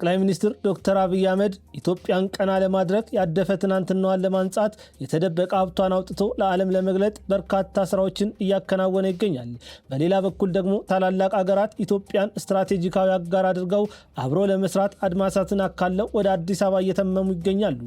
ጠቅላይ ሚኒስትር ዶክተር አብይ አህመድ ኢትዮጵያን ቀና ለማድረግ ያደፈ ትናንትናዋን ለማንጻት የተደበቀ ሀብቷን አውጥቶ ለዓለም ለመግለጥ በርካታ ስራዎችን እያከናወነ ይገኛል። በሌላ በኩል ደግሞ ታላላቅ ሀገራት ኢትዮጵያን ስትራቴጂካዊ አጋር አድርገው አብሮ ለመስራት አድማሳትን አካለው ወደ አዲስ አበባ እየተመሙ ይገኛሉ።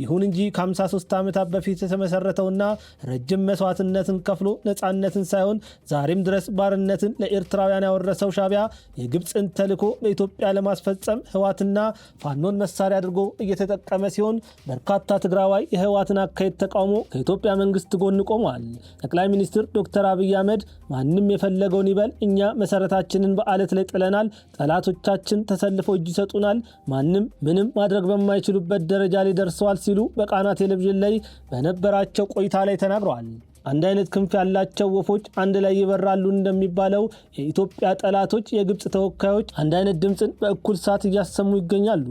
ይሁን እንጂ ከ53 ዓመታት በፊት የተመሰረተውና ረጅም መስዋዕትነትን ከፍሎ ነፃነትን ሳይሆን ዛሬም ድረስ ባርነትን ለኤርትራውያን ያወረሰው ሻዕቢያ የግብፅን ተልዕኮ በኢትዮጵያ ለማስፈጸም ህወሓትና ፋኖን መሳሪያ አድርጎ እየተጠቀመ ሲሆን በርካታ ትግራዋይ የህወሓትን አካሄድ ተቃውሞ ከኢትዮጵያ መንግስት ጎን ቆመዋል። ጠቅላይ ሚኒስትር ዶክተር አብይ አህመድ ማንም የፈለገውን ይበል፣ እኛ መሰረታችንን በአለት ላይ ጥለናል፣ ጠላቶቻችን ተሰልፈው እጅ ይሰጡናል፣ ማንም ምንም ማድረግ በማይችሉበት ደረጃ ላይ ደርሰዋል ሲሉ በቃና ቴሌቪዥን ላይ በነበራቸው ቆይታ ላይ ተናግረዋል። አንድ አይነት ክንፍ ያላቸው ወፎች አንድ ላይ ይበራሉ እንደሚባለው የኢትዮጵያ ጠላቶች የግብፅ ተወካዮች አንድ አይነት ድምፅን በእኩል ሰዓት እያሰሙ ይገኛሉ።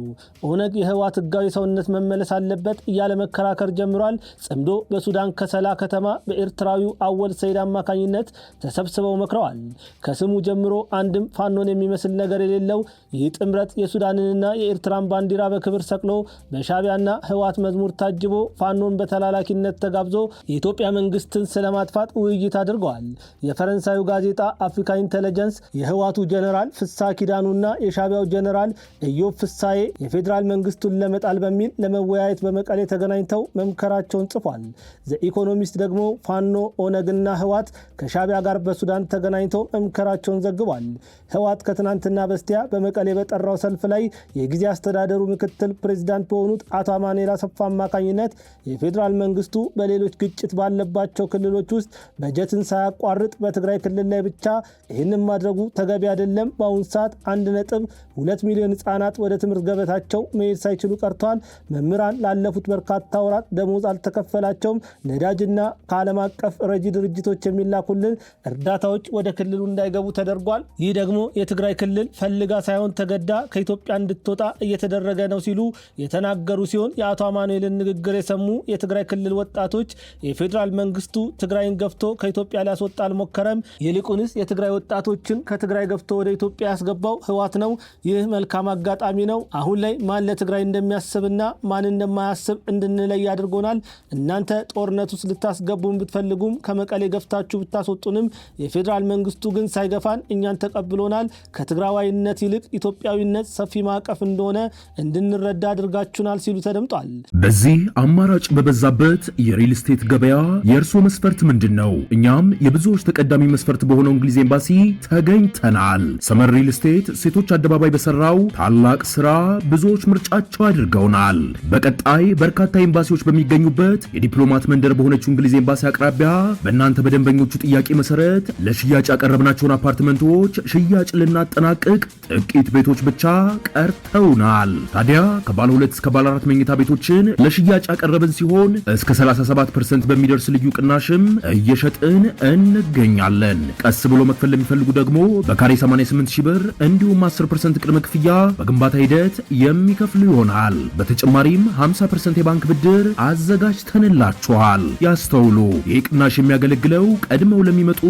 ኦነግ የህወሓት ህጋዊ ሰውነት መመለስ አለበት እያለ መከራከር ጀምሯል። ጽምዶ በሱዳን ከሰላ ከተማ በኤርትራዊው አወል ሰይድ አማካኝነት ተሰብስበው መክረዋል። ከስሙ ጀምሮ አንድም ፋኖን የሚመስል ነገር የሌለው ይህ ጥምረት የሱዳንንና የኤርትራን ባንዲራ በክብር ሰቅሎ በሻዕቢያና ህወሓት መዝሙር ታጅቦ ፋኖን በተላላኪነት ተጋብዞ የኢትዮጵያ መንግስት ስለማጥፋት ውይይት አድርገዋል። የፈረንሳዩ ጋዜጣ አፍሪካ ኢንተለጀንስ የህወሓቱ ጀነራል ፍስሐ ኪዳኑና የሻዕቢያው ጀነራል ኢዮብ ፍሳዬ የፌዴራል መንግስቱን ለመጣል በሚል ለመወያየት በመቀሌ ተገናኝተው መምከራቸውን ጽፏል። ዘኢኮኖሚስት ደግሞ ፋኖ ኦነግና ህወሓት ከሻዕቢያ ጋር በሱዳን ተገናኝተው መምከራቸውን ዘግቧል። ህወሓት ከትናንትና በስቲያ በመቀሌ በጠራው ሰልፍ ላይ የጊዜ አስተዳደሩ ምክትል ፕሬዚዳንት በሆኑት አቶ አማኑኤል አሰፋ አማካኝነት የፌዴራል መንግስቱ በሌሎች ግጭት ባለባቸው ክልሎች ውስጥ በጀትን ሳያቋርጥ በትግራይ ክልል ላይ ብቻ ይህንን ማድረጉ ተገቢ አይደለም። በአሁኑ ሰዓት 1.2 ሚሊዮን ህጻናት ወደ ትምህርት ገበታቸው መሄድ ሳይችሉ ቀርተዋል። መምህራን ላለፉት በርካታ ወራት ደሞዝ አልተከፈላቸውም። ነዳጅና ከዓለም አቀፍ ረጂ ድርጅቶች የሚላኩልን እርዳታዎች ወደ ክልሉ እንዳይገቡ ተደርጓል። ይህ ደግሞ የትግራይ ክልል ፈልጋ ሳይሆን ተገዳ ከኢትዮጵያ እንድትወጣ እየተደረገ ነው ሲሉ የተናገሩ ሲሆን የአቶ አማኑኤልን ንግግር የሰሙ የትግራይ ክልል ወጣቶች የፌዴራል መንግስቱ ትግራይን ገፍቶ ከኢትዮጵያ ሊያስወጣ አልሞከረም፣ ይልቁንስ የትግራይ ወጣቶችን ከትግራይ ገፍቶ ወደ ኢትዮጵያ ያስገባው ህወሓት ነው። ይህ መልካም አጋጣሚ ነው። አሁን ላይ ማን ለትግራይ እንደሚያስብና ማን እንደማያስብ እንድንለይ አድርጎናል። እናንተ ጦርነት ውስጥ ልታስገቡን ብትፈልጉም ከመቀሌ ገፍታችሁ ብታስወጡንም የፌዴራል መንግስቱ ግን ሳይገፋን እኛን ተቀብሎናል። ከትግራዋይነት ይልቅ ኢትዮጵያዊነት ሰፊ ማዕቀፍ እንደሆነ እንድንረዳ አድርጋችሁናል ሲሉ ተደምጧል። በዚህ አማራጭ በበዛበት የሪል ስቴት ገበያ የእርሶ መስፈርት ምንድን ነው? እኛም የብዙዎች ተቀዳሚ መስፈርት በሆነው እንግሊዝ ኤምባሲ ተገኝተናል። ሰመር ሪል ስቴት ሴቶች አደባባይ በሰራው ታላቅ ስራ ብዙዎች ምርጫቸው አድርገውናል። በቀጣይ በርካታ ኤምባሲዎች በሚገኙበት የዲፕሎማት መንደር በሆነችው እንግሊዝ ኤምባሲ አቅራቢያ በእናንተ በደንበኞቹ ጥያቄ መሰረት ለሽያጭ ያቀረብናቸውን አፓርትመንቶች ሽያጭ ልናጠናቅቅ ጥቂት ቤቶች ብቻ ቀርተውናል። ታዲያ ከባለ 2 እስከ ባለ 4 መኝታ ቤቶችን ለሽያጭ ያቀረብን ሲሆን እስከ 37% በሚደርስ ልዩ ቅናሽም እየሸጥን እንገኛለን። ቀስ ብሎ መክፈል ለሚፈልጉ ደግሞ በካሬ 88,000 ብር እንዲሁም 10% ቅድመ ክፍያ በግንባታ ሂደት የሚከፍሉ ይሆናል። በተጨማሪም 50% የባንክ ብድር አዘጋጅተንላችኋል። ያስተውሉ፣ ይህ ቅናሽ የሚያገለግለው ቀድመው ለሚመጡ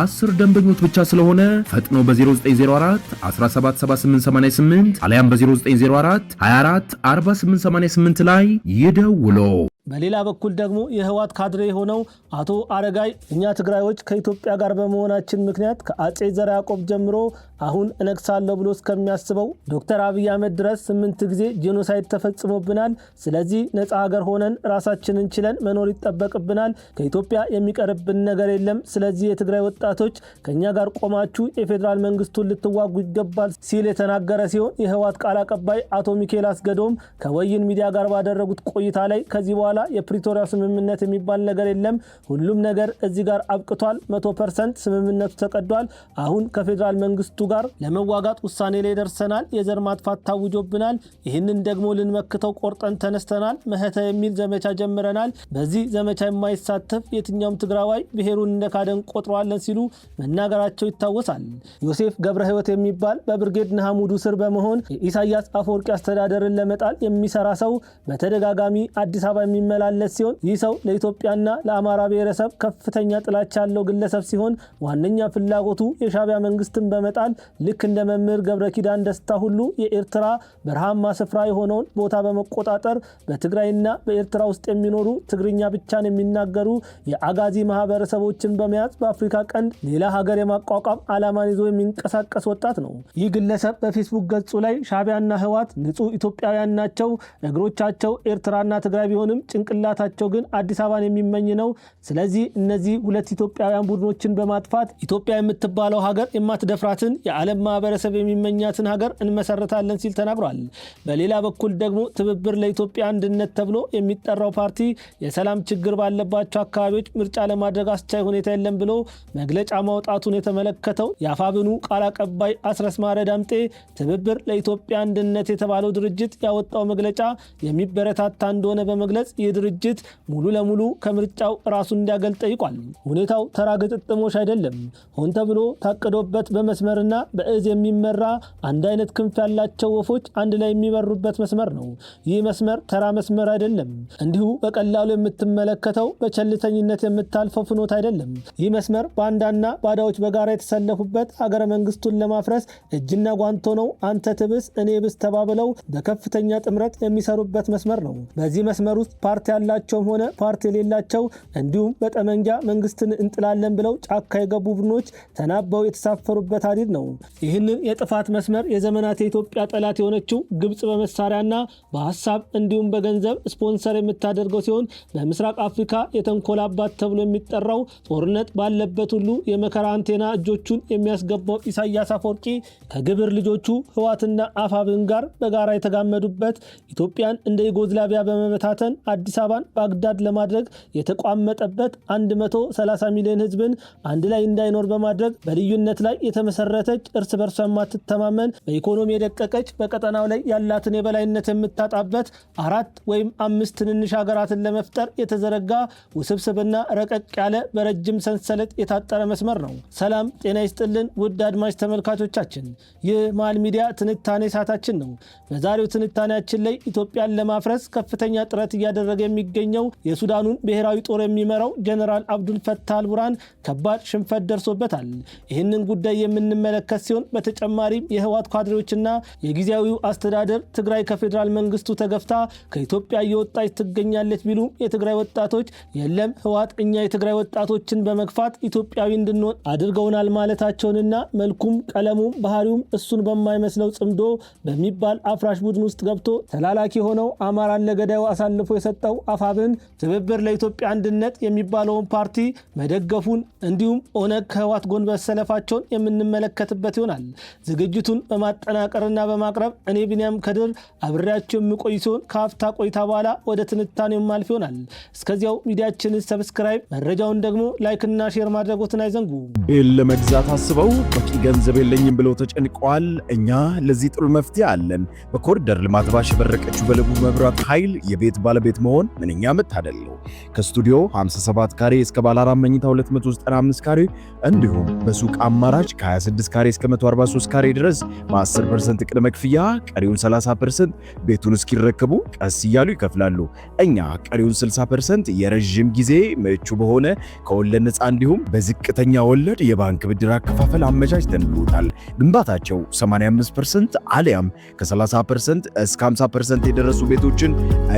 10 ደንበኞች ብቻ ስለሆነ ፈጥነው በ0904 177888 አሊያም በ0904 24 4888 ላይ ይደውሉ። በሌላ በኩል ደግሞ የህወሓት ካድሬ የሆነው አቶ አረጋይ እኛ ትግራዮች ከኢትዮጵያ ጋር በመሆናችን ምክንያት ከአጼ ዘርዓ ያዕቆብ ጀምሮ አሁን እነግሳለሁ ብሎ እስከሚያስበው ዶክተር አብይ አህመድ ድረስ 8 ጊዜ ጄኖሳይድ ተፈጽሞብናል። ስለዚህ ነፃ ሀገር ሆነን ራሳችንን ችለን መኖር ይጠበቅብናል። ከኢትዮጵያ የሚቀርብን ነገር የለም። ስለዚህ የትግራይ ወጣቶች ከኛ ጋር ቆማችሁ የፌዴራል መንግስቱን ልትዋጉ ይገባል ሲል የተናገረ ሲሆን የህወሓት ቃል አቀባይ አቶ ሚካኤል አስገዶም ከወይን ሚዲያ ጋር ባደረጉት ቆይታ ላይ ከዚህ በኋላ የፕሪቶሪያ ስምምነት የሚባል ነገር የለም፣ ሁሉም ነገር እዚህ ጋር አብቅቷል፣ 100% ስምምነቱ ተቀዷል። አሁን ከፌዴራል መንግስቱ ጋር ለመዋጋት ውሳኔ ላይ ደርሰናል። የዘር ማጥፋት ታውጆብናል። ይህንን ደግሞ ልንመክተው ቆርጠን ተነስተናል። መህተ የሚል ዘመቻ ጀምረናል። በዚህ ዘመቻ የማይሳተፍ የትኛውም ትግራዋይ ብሔሩን እንደካደን ቆጥረዋለን ሲሉ መናገራቸው ይታወሳል። ዮሴፍ ገብረ ህይወት የሚባል በብርጌድ ንሓመዱ ስር በመሆን የኢሳያስ አፈወርቂ አስተዳደርን ለመጣል የሚሰራ ሰው በተደጋጋሚ አዲስ አበባ የሚመላለስ ሲሆን ይህ ሰው ለኢትዮጵያና ለአማራ ብሔረሰብ ከፍተኛ ጥላቻ ያለው ግለሰብ ሲሆን ዋነኛ ፍላጎቱ የሻዕቢያ መንግስትን በመጣል ልክ እንደ መምህር ገብረ ኪዳን ደስታ ሁሉ የኤርትራ በረሃማ ስፍራ የሆነውን ቦታ በመቆጣጠር በትግራይና በኤርትራ ውስጥ የሚኖሩ ትግርኛ ብቻን የሚናገሩ የአጋዚ ማህበረሰቦችን በመያዝ በአፍሪካ ቀንድ ሌላ ሀገር የማቋቋም ዓላማን ይዞ የሚንቀሳቀስ ወጣት ነው። ይህ ግለሰብ በፌስቡክ ገጹ ላይ ሻዕቢያና ህወሓት ንጹህ ኢትዮጵያውያን ናቸው፣ እግሮቻቸው ኤርትራና ትግራይ ቢሆንም ጭንቅላታቸው ግን አዲስ አበባን የሚመኝ ነው። ስለዚህ እነዚህ ሁለት ኢትዮጵያውያን ቡድኖችን በማጥፋት ኢትዮጵያ የምትባለው ሀገር የማትደፍራትን የዓለም ማህበረሰብ የሚመኛትን ሀገር እንመሰረታለን ሲል ተናግሯል። በሌላ በኩል ደግሞ ትብብር ለኢትዮጵያ አንድነት ተብሎ የሚጠራው ፓርቲ የሰላም ችግር ባለባቸው አካባቢዎች ምርጫ ለማድረግ አስቻይ ሁኔታ የለም ብሎ መግለጫ ማውጣቱን የተመለከተው የአፋብኑ ቃል አቀባይ አስረስ ማረ ዳምጤ ትብብር ለኢትዮጵያ አንድነት የተባለው ድርጅት ያወጣው መግለጫ የሚበረታታ እንደሆነ በመግለጽ ይህ ድርጅት ሙሉ ለሙሉ ከምርጫው ራሱን እንዲያገል ጠይቋል። ሁኔታው ተራ ግጥጥሞች አይደለም፣ ሆን ተብሎ ታቅዶበት በመስመርና በእዝ የሚመራ አንድ አይነት ክንፍ ያላቸው ወፎች አንድ ላይ የሚበሩበት መስመር ነው። ይህ መስመር ተራ መስመር አይደለም። እንዲሁ በቀላሉ የምትመለከተው በቸልተኝነት የምታልፈው ፍኖት አይደለም። ይህ መስመር ባንዳና ባዳዎች በጋራ የተሰለፉበት ሀገረ መንግስቱን ለማፍረስ እጅና ጓንቶ ነው። አንተ ትብስ እኔ ብስ ተባብለው በከፍተኛ ጥምረት የሚሰሩበት መስመር ነው። በዚህ መስመር ውስጥ ፓርቲ ያላቸውም ሆነ ፓርቲ የሌላቸው እንዲሁም በጠመንጃ መንግስትን እንጥላለን ብለው ጫካ የገቡ ቡድኖች ተናበው የተሳፈሩበት ሀዲድ ነው። ይህንን የጥፋት መስመር የዘመናት የኢትዮጵያ ጠላት የሆነችው ግብጽ በመሳሪያና በሀሳብ እንዲሁም በገንዘብ ስፖንሰር የምታደርገው ሲሆን በምስራቅ አፍሪካ የተንኮል አባት ተብሎ የሚጠራው ጦርነት ባለበት ሁሉ የመከራ አንቴና እጆቹን የሚያስገባው ኢሳያስ አፈወርቂ ከግብር ልጆቹ ህወሓትና አፋብን ጋር በጋራ የተጋመዱበት ኢትዮጵያን እንደ ዩጎዝላቪያ በመበታተን አዲስ አበባን ባግዳድ ለማድረግ የተቋመጠበት 130 ሚሊዮን ህዝብን አንድ ላይ እንዳይኖር በማድረግ በልዩነት ላይ የተመሰረተች እርስ በርሷ የማትተማመን በኢኮኖሚ የደቀቀች በቀጠናው ላይ ያላትን የበላይነት የምታጣበት 4 ወይም 5 ትንንሽ ሀገራትን ለመፍጠር የተዘረጋ ውስብስብና ረቀቅ ያለ በረጅም ሰንሰለት የታጠረ መስመር ነው። ሰላም ጤና ይስጥልን ውድ አድማጭ ተመልካቾቻችን፣ ይህ መሃል ሚዲያ ትንታኔ ሰዓታችን ነው። በዛሬው ትንታኔያችን ላይ ኢትዮጵያን ለማፍረስ ከፍተኛ ጥረት እያደረገ የሚገኘው የሱዳኑን ብሔራዊ ጦር የሚመራው ጀነራል አብዱል ፈታህ አልቡርሃን ከባድ ሽንፈት ደርሶበታል። ይህንን ጉዳይ የምንመለከት ሲሆን በተጨማሪም የህወሓት ካድሬዎችና የጊዜያዊው አስተዳደር ትግራይ ከፌዴራል መንግስቱ ተገፍታ ከኢትዮጵያ እየወጣች ትገኛለች ቢሉም የትግራይ ወጣቶች የለም ህወሓት እኛ የትግራይ ወጣቶችን በመግፋት ኢትዮጵያዊ እንድንሆን አድርገውናል ማለታቸውንና መልኩም ቀለሙም ባህሪውም እሱን በማይመስለው ጽምዶ በሚባል አፍራሽ ቡድን ውስጥ ገብቶ ተላላኪ ሆነው አማራን ለገዳዩ አሳልፎ የሰጠው አፋብን ትብብር ለኢትዮጵያ አንድነት የሚባለውን ፓርቲ መደገፉን እንዲሁም ኦነግ ከህወሓት ጎን መሰለፋቸውን የምንመለከትበት ይሆናል። ዝግጅቱን በማጠናቀርና በማቅረብ እኔ ቢንያም ከድር አብሬያቸው የምቆይ ሲሆን ከአፍታ ቆይታ በኋላ ወደ ትንታኔው ማልፍ ይሆናል። እስከዚያው ሚዲያችንን ሰብስክራይብ፣ መረጃውን ደግሞ ላይክና ሼር ማድረጎትን አይዘንጉ። ቤት ለመግዛት አስበው በቂ ገንዘብ የለኝም ብለው ተጨንቀዋል? እኛ ለዚህ ጥሩ መፍትሄ አለን። በኮሪደር ልማት ባሸበረቀችው በለቡ መብራት ኃይል የቤት ባለቤት መሆን ምንኛ መታደል ነው። ከስቱዲዮ 57 ካሬ እስከ ባለ 4 መኝታ 295 ካሬ እንዲሁም በሱቅ አማራጭ ከ26 ካሬ እስከ 143 ካሬ ድረስ በ10% ቅድመ ክፍያ ቀሪውን 30% ቤቱን እስኪረከቡ ቀስ እያሉ ይከፍላሉ። እኛ ቀሪውን 60% የረጅም ጊዜ ምቹ በሆነ ከወለድ ነፃ እንዲሁም በዝቅተኛ ወለድ የባንክ ብድር አከፋፈል አመቻችተንልዎታል። ግንባታቸው 85% አሊያም ከ30% እስከ 50% የደረሱ ቤቶችን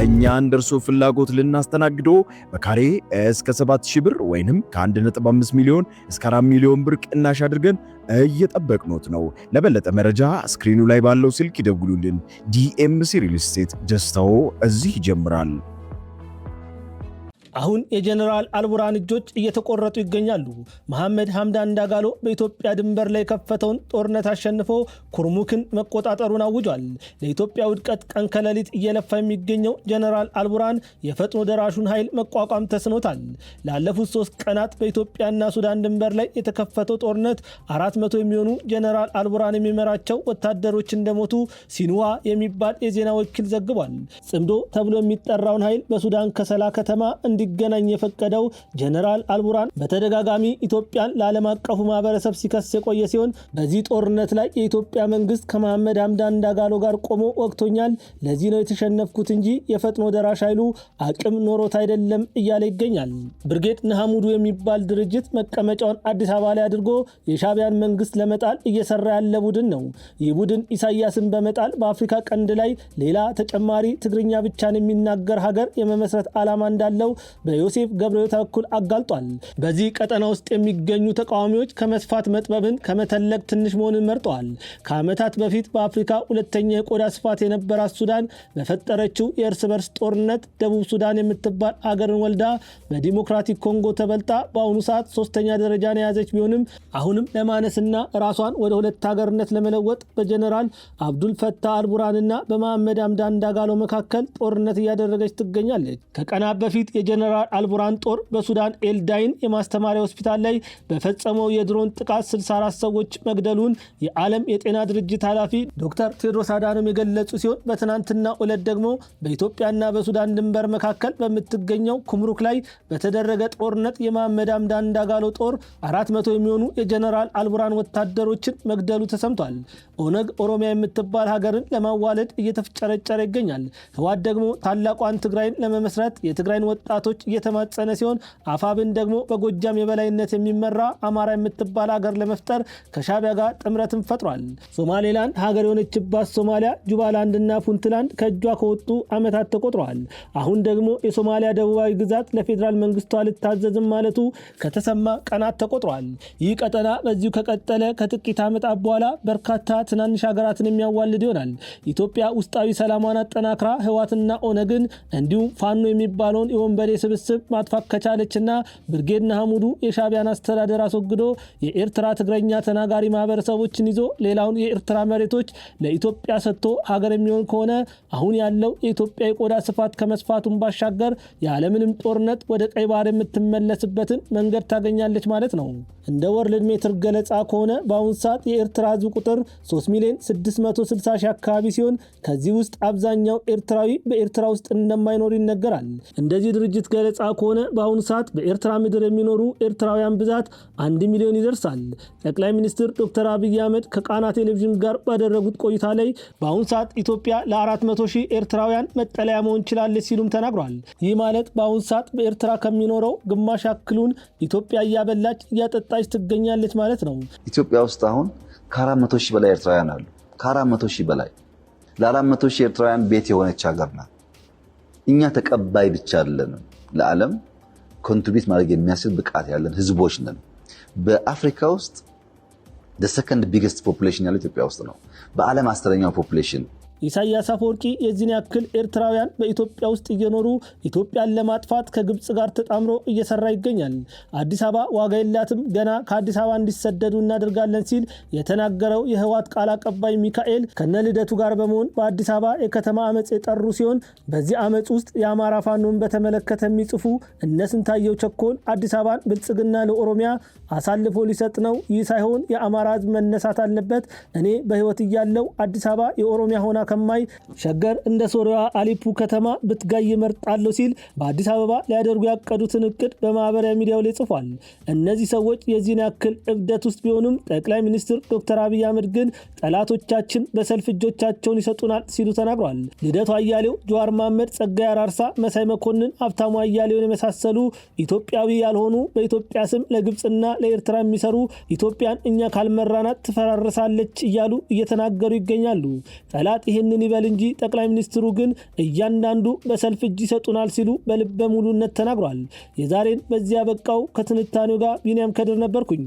እኛ እንደርሶ ፍላጎት ልናስተናግዶ በካሬ እስከ 7000 ብር ወይንም ከ1.5 ሚሊዮን እስከ 4 ሚሊዮን ብር ቅናሽ አድርገን እየጠበቅኖት ነው። ለበለጠ መረጃ ስክሪኑ ላይ ባለው ስልክ ይደውሉልን። ዲኤምሲ ሪል ስቴት፣ ደስታው እዚህ ይጀምራል። አሁን የጀነራል አልቡርሃን እጆች እየተቆረጡ ይገኛሉ። መሐመድ ሐምዳን ዳጋሎ በኢትዮጵያ ድንበር ላይ ከፈተውን ጦርነት አሸንፎ ኩርሙክን መቆጣጠሩን አውጇል። ለኢትዮጵያ ውድቀት ቀን ከሌሊት እየለፋ የሚገኘው ጀነራል አልቡርሃን የፈጥኖ ደራሹን ኃይል መቋቋም ተስኖታል። ላለፉት 3 ቀናት በኢትዮጵያና ሱዳን ድንበር ላይ የተከፈተው ጦርነት 400 የሚሆኑ ጀነራል አልቡርሃን የሚመራቸው ወታደሮች እንደሞቱ ሲንዋ የሚባል የዜና ወኪል ዘግቧል። ጽምዶ ተብሎ የሚጠራውን ኃይል በሱዳን ከሰላ ከተማ እንዲገናኝ የፈቀደው ጀነራል አልቡራን በተደጋጋሚ ኢትዮጵያን ለዓለም አቀፉ ማህበረሰብ ሲከስ የቆየ ሲሆን በዚህ ጦርነት ላይ የኢትዮጵያ መንግስት ከመሐመድ ሐምዳን ዳጋሎ ጋር ቆሞ ወቅቶኛል፣ ለዚህ ነው የተሸነፍኩት እንጂ የፈጥኖ ደራሽ ኃይሉ አቅም ኖሮት አይደለም እያለ ይገኛል። ብርጌድ ንሓመዱ የሚባል ድርጅት መቀመጫውን አዲስ አበባ ላይ አድርጎ የሻዕቢያን መንግስት ለመጣል እየሰራ ያለ ቡድን ነው። ይህ ቡድን ኢሳያስን በመጣል በአፍሪካ ቀንድ ላይ ሌላ ተጨማሪ ትግርኛ ብቻን የሚናገር ሀገር የመመስረት ዓላማ እንዳለው በዮሴፍ ገብረሕይወት በኩል አጋልጧል። በዚህ ቀጠና ውስጥ የሚገኙ ተቃዋሚዎች ከመስፋት መጥበብን ከመተለቅ ትንሽ መሆንን መርጠዋል። ከዓመታት በፊት በአፍሪካ ሁለተኛ የቆዳ ስፋት የነበራት ሱዳን በፈጠረችው የእርስ በርስ ጦርነት ደቡብ ሱዳን የምትባል አገርን ወልዳ በዲሞክራቲክ ኮንጎ ተበልጣ በአሁኑ ሰዓት ሶስተኛ ደረጃን የያዘች ቢሆንም አሁንም ለማነስና ራሷን ወደ ሁለት ሀገርነት ለመለወጥ በጀነራል አብዱል ፈታህ አልቡርሃንና በመሐመድ ሐምዳን ዳጋሎ መካከል ጦርነት እያደረገች ትገኛለች። ከቀናት በፊት የጀነራል አልቡርሃን ጦር በሱዳን ኤልዳይን የማስተማሪያ ሆስፒታል ላይ በፈጸመው የድሮን ጥቃት 64 ሰዎች መግደሉን የዓለም የጤና ድርጅት ኃላፊ ዶክተር ቴድሮስ አዳኖም የገለጹ ሲሆን በትናንትናው ዕለት ደግሞ በኢትዮጵያና በሱዳን ድንበር መካከል በምትገኘው ኩምሩክ ላይ በተደረገ ጦርነት የመሐመድ ሐምዳን ዳጋሎ ጦር 400 የሚሆኑ የጀነራል አልቡርሃን ወታደሮችን መግደሉ ተሰምቷል። ኦነግ ኦሮሚያ የምትባል ሀገርን ለማዋለድ እየተፍጨረጨረ ይገኛል። ህወሓት ደግሞ ታላቋን ትግራይን ለመመስረት የትግራይን ወጣቶች እየተማጸነ ሲሆን አፋብን ደግሞ በጎጃም የበላይነት የሚመራ አማራ የምትባል ሀገር ለመፍጠር ከሻዕቢያ ጋር ጥምረትን ፈጥሯል። ሶማሌላንድ ሀገር የሆነችባት ሶማሊያ ጁባላንድና ፑንትላንድ ከእጇ ከወጡ ዓመታት ተቆጥረዋል። አሁን ደግሞ የሶማሊያ ደቡባዊ ግዛት ለፌዴራል መንግስቷ ልታዘዝም ማለቱ ከተሰማ ቀናት ተቆጥረዋል። ይህ ቀጠና በዚሁ ከቀጠለ ከጥቂት ዓመታት በኋላ በርካታ ትናንሽ ሀገራትን የሚያዋልድ ይሆናል። ኢትዮጵያ ውስጣዊ ሰላሟን አጠናክራ ህወሓትና ኦነግን እንዲሁም ፋኖ የሚባለውን የወንበዴ ስብስብ ማጥፋት ከቻለችና ብርጌድ ንሓመዱ የሻዕቢያን አስተዳደር አስወግዶ የኤርትራ ትግረኛ ተናጋሪ ማህበረሰቦችን ይዞ ሌላውን የኤርትራ መሬቶች ለኢትዮጵያ ሰጥቶ ሀገር የሚሆን ከሆነ አሁን ያለው የኢትዮጵያ የቆዳ ስፋት ከመስፋቱን ባሻገር ያለምንም ጦርነት ወደ ቀይ ባህር የምትመለስበትን መንገድ ታገኛለች ማለት ነው። እንደ ወርልድ ሜትር ገለጻ ከሆነ በአሁኑ ሰዓት የኤርትራ ህዝብ ቁጥር 3,660,000 አካባቢ ሲሆን ከዚህ ውስጥ አብዛኛው ኤርትራዊ በኤርትራ ውስጥ እንደማይኖር ይነገራል። እንደዚህ ድርጅት ገለጻ ከሆነ በአሁኑ ሰዓት በኤርትራ ምድር የሚኖሩ ኤርትራውያን ብዛት 1 ሚሊዮን ይደርሳል። ጠቅላይ ሚኒስትር ዶክተር አብይ አህመድ ከቃና ቴሌቪዥን ጋር ባደረጉት ቆይታ ላይ በአሁኑ ሰዓት ኢትዮጵያ ለ400,000 ኤርትራውያን መጠለያ መሆን ችላለች ሲሉም ተናግሯል። ይህ ማለት በአሁኑ ሰዓት በኤርትራ ከሚኖረው ግማሽ ያክሉን ኢትዮጵያ እያበላች እያጠጣች ትገኛለች ማለት ነው። ኢትዮጵያ ውስጥ አሁን ከ400,000 በላይ ኤርትራውያን አሉ። ከ400,000 በላይ ለ400,000 ኤርትራውያን ቤት የሆነች ሀገር ናት። እኛ ተቀባይ ብቻ አይደለንም፣ ለዓለም ኮንትሪቢዩት ማድረግ የሚያስችል ብቃት ያለን ህዝቦች ነን። በአፍሪካ ውስጥ the second biggest population ያለው ኢትዮጵያ ውስጥ ነው። በዓለም 10ኛው ፖፑሌሽን። ኢሳያስ አፈወርቂ የዚህን ያክል ኤርትራውያን በኢትዮጵያ ውስጥ እየኖሩ ኢትዮጵያን ለማጥፋት ከግብጽ ጋር ተጣምሮ እየሰራ ይገኛል። አዲስ አበባ ዋጋ የላትም፣ ገና ከአዲስ አበባ እንዲሰደዱ እናደርጋለን ሲል የተናገረው የህወሓት ቃል አቀባይ ሚካኤል ከነልደቱ ጋር በመሆን በአዲስ አበባ የከተማ አመጽ የጠሩ ሲሆን በዚህ አመጽ ውስጥ የአማራ ፋኖን በተመለከተ የሚጽፉ እነ ስንታየው ቸኮል አዲስ አበባን ብልጽግና ለኦሮሚያ አሳልፎ ሊሰጥ ነው፣ ይህ ሳይሆን የአማራ ህዝብ መነሳት አለበት፣ እኔ በህይወት እያለው አዲስ አበባ የኦሮሚያ ሆና ከማይ ሸገር እንደ ሶሪያ አሊፑ ከተማ ብትጋይ መርጣለሁ ሲል በአዲስ አበባ ሊያደርጉ ያቀዱትን እቅድ በማህበራዊ ሚዲያው ላይ ጽፏል። እነዚህ ሰዎች የዚህን ያክል እብደት ውስጥ ቢሆኑም ጠቅላይ ሚኒስትር ዶክተር አብይ አህመድ ግን ጠላቶቻችን በሰልፍ እጆቻቸውን ይሰጡናል ሲሉ ተናግሯል። ልደቱ አያሌው፣ ጀዋር መሐመድ፣ ጸጋዬ አራርሳ፣ መሳይ መኮንን፣ ሀብታሙ አያሌውን የመሳሰሉ ኢትዮጵያዊ ያልሆኑ በኢትዮጵያ ስም ለግብጽና ለኤርትራ የሚሰሩ ኢትዮጵያን እኛ ካልመራናት ትፈራርሳለች እያሉ እየተናገሩ ይገኛሉ። ጠላት ይህንን ይበል እንጂ ጠቅላይ ሚኒስትሩ ግን እያንዳንዱ በሰልፍ እጅ ይሰጡናል ሲሉ በልበ ሙሉነት ተናግሯል። የዛሬን በዚያ በቃው። ከትንታኔው ጋር ቢንያም ከድር ነበርኩኝ።